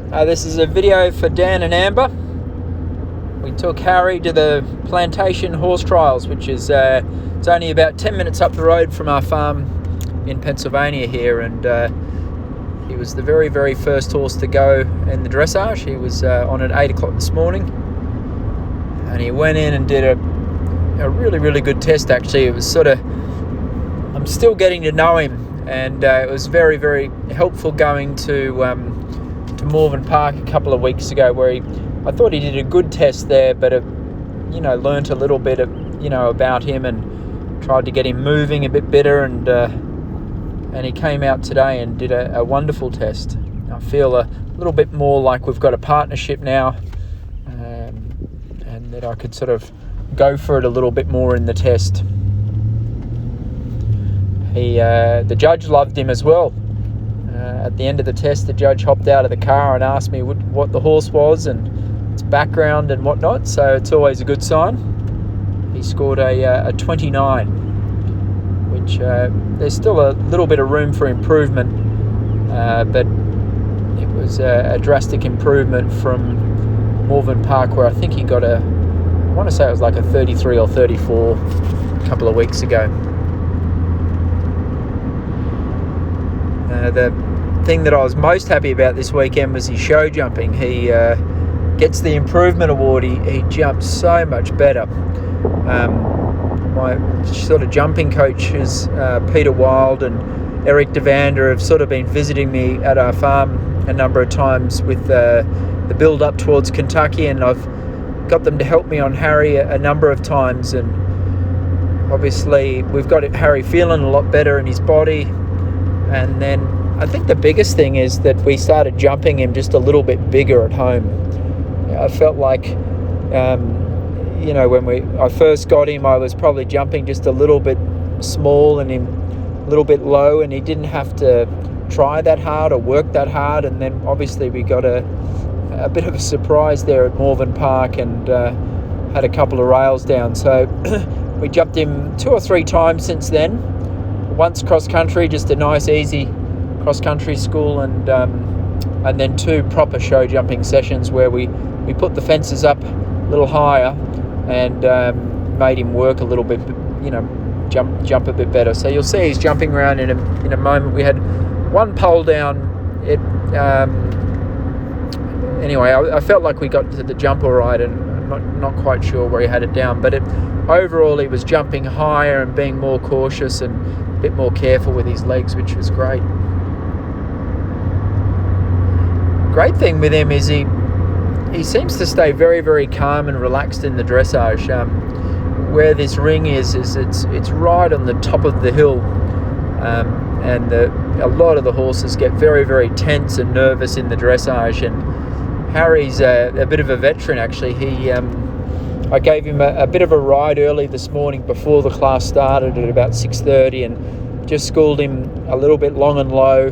This is a video for Dan and Amber. We took Harry to the Plantation horse trials, which is it's only about 10 minutes up the road from our farm in Pennsylvania here, and he was the very, very first horse to go in the dressage. He was on at 8 o'clock this morning, and he went in and did a really, really good test. Actually, it was I'm still getting to know him, and it was very, very helpful going to Morven Park a couple of weeks ago, where I thought he did a good test there, but learnt a little bit about him and tried to get him moving a bit better, and he came out today and did a wonderful test. I feel a little bit more like we've got a partnership now, and that I could sort of go for it a little bit more in the test. The judge loved him as well. At the end of the test, the judge hopped out of the car and asked me what the horse was and its background and whatnot, so it's always a good sign. He scored a 29, which there's still a little bit of room for improvement, but it was a drastic improvement from Morven Park, where I think he got I want to say it was like a 33 or 34 a couple of weeks ago. The thing that I was most happy about this weekend was his show jumping. He gets the improvement award. He jumps so much better. My sort of jumping coaches, Peter Wild and Eric Devander, have sort of been visiting me at our farm a number of times with the build up towards Kentucky, and I've got them to help me on Harry a number of times, and obviously we've got Harry feeling a lot better in his body. And then I think the biggest thing is that we started jumping him just a little bit bigger at home. I felt like, when I first got him, I was probably jumping just a little bit small and a little bit low, and he didn't have to try that hard or work that hard. And then obviously we got a bit of a surprise there at Morven Park and had a couple of rails down. So we jumped him 2 or 3 times since then. Once cross country, just a nice easy cross country school, and then 2 proper show jumping sessions where we put the fences up a little higher and made him work a little bit, jump a bit better. So you'll see he's jumping around in a moment. We had 1 pole down. Anyway, I felt like we got to the jump all right, and I'm not quite sure where he had it down, but overall he was jumping higher and being more cautious and a bit more careful with his legs, which was great. Great thing with him is he seems to stay very, very calm and relaxed in the dressage. Where this ring is it's right on the top of the hill, and a lot of the horses get very, very tense and nervous in the dressage. And Harry's a bit of a veteran, actually. I gave him a bit of a ride early this morning before the class started at about 6:30, and just schooled him a little bit long and low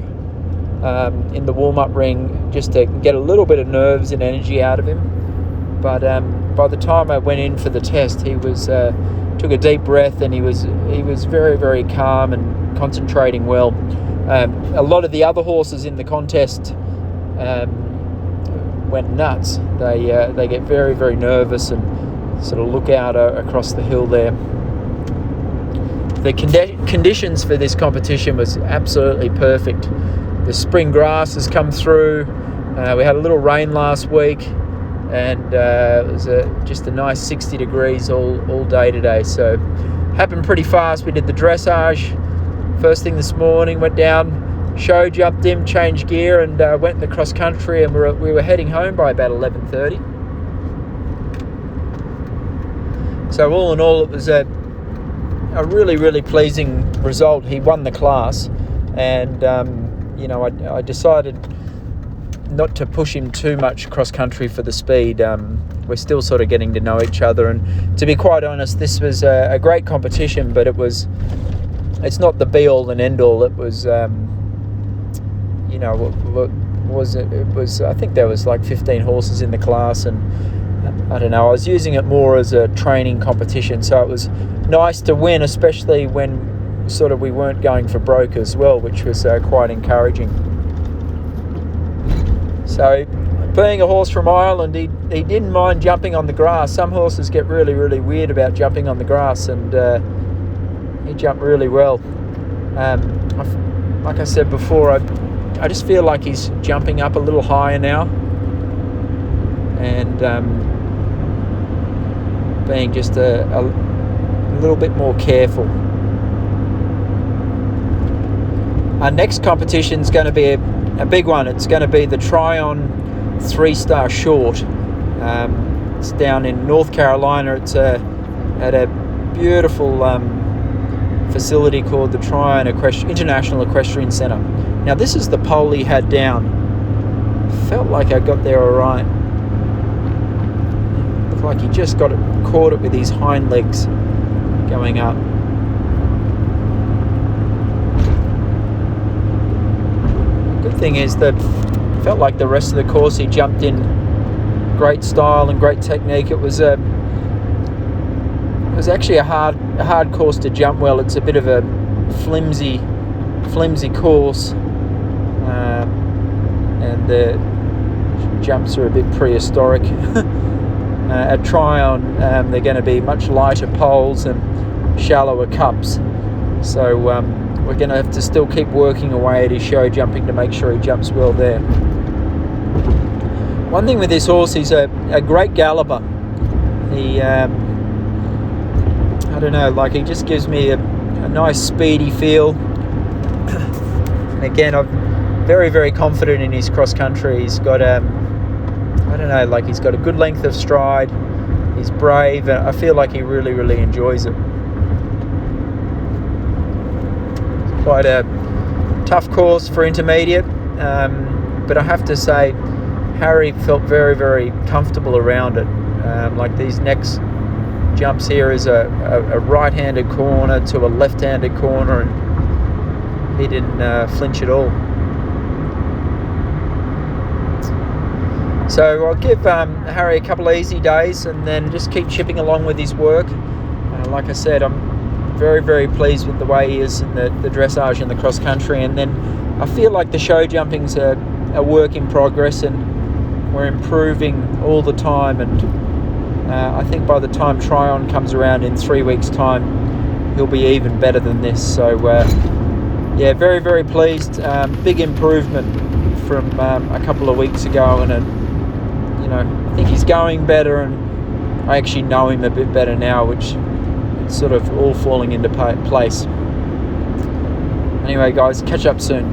in the warm-up ring, just to get a little bit of nerves and energy out of him. But by the time I went in for the test, he took a deep breath, and he was very, very calm and concentrating well. A lot of the other horses in the contest went nuts. They get very, very nervous and sort of look out across the hill there. The conditions for this competition was absolutely perfect. The spring grass has come through. We had a little rain last week, and it was just a nice 60 degrees all day today. So happened pretty fast. We did the dressage first thing this morning, went down, show jumped him, changed gear, and went in the cross country, and we were heading home by about 11:30. So all in all, it was a really, really pleasing result. He won the class, and I decided not to push him too much cross country for the speed. We're still sort of getting to know each other, and to be quite honest, this was a great competition, but it's not the be all and end all. It was I think there was like 15 horses in the class, and I don't know, I was using it more as a training competition, so it was nice to win, especially when sort of we weren't going for broke as well, which was quite encouraging. So being a horse from Ireland, he didn't mind jumping on the grass. Some horses get really, really weird about jumping on the grass, and he jumped really well. Like I said before, I just feel like he's jumping up a little higher now, and being just a little bit more careful. Our next competition is going to be a big one. It's going to be the Tryon 3-star short. It's down in North Carolina. It's at a beautiful facility called the Tryon International Equestrian Center. Now this is the pole he had down. Felt like I got there all right. Looked like he just caught it with his hind legs going up. The good thing is that felt like the rest of the course he jumped in great style and great technique. It was actually a hard course to jump well. It's a bit of a flimsy course, and the jumps are a bit prehistoric. At Tryon, they're going to be much lighter poles and shallower cups, so we're going to have to still keep working away at his show jumping to make sure he jumps well there. One thing with this horse, he's a great galloper. He I don't know, like he just gives me a nice speedy feel. And again, I'm very, very confident in his cross country. He's got I don't know, like he's got a good length of stride. He's brave, and I feel like he really, really enjoys it. It's quite a tough course for intermediate, but I have to say Harry felt very, very comfortable around it. Like these next jumps here is a right-handed corner to a left-handed corner, and he didn't flinch at all. So I'll give Harry a couple of easy days and then just keep chipping along with his work. Like I said, I'm very, very pleased with the way he is in the dressage and the cross country, and then I feel like the show jumping's a work in progress, and we're improving all the time, and I think by the time Tryon comes around in 3 weeks' time, he'll be even better than this. So yeah, very, very pleased. Big improvement from a couple of weeks ago, and I think he's going better, and I actually know him a bit better now, which it's sort of all falling into place. Anyway, guys, catch up soon.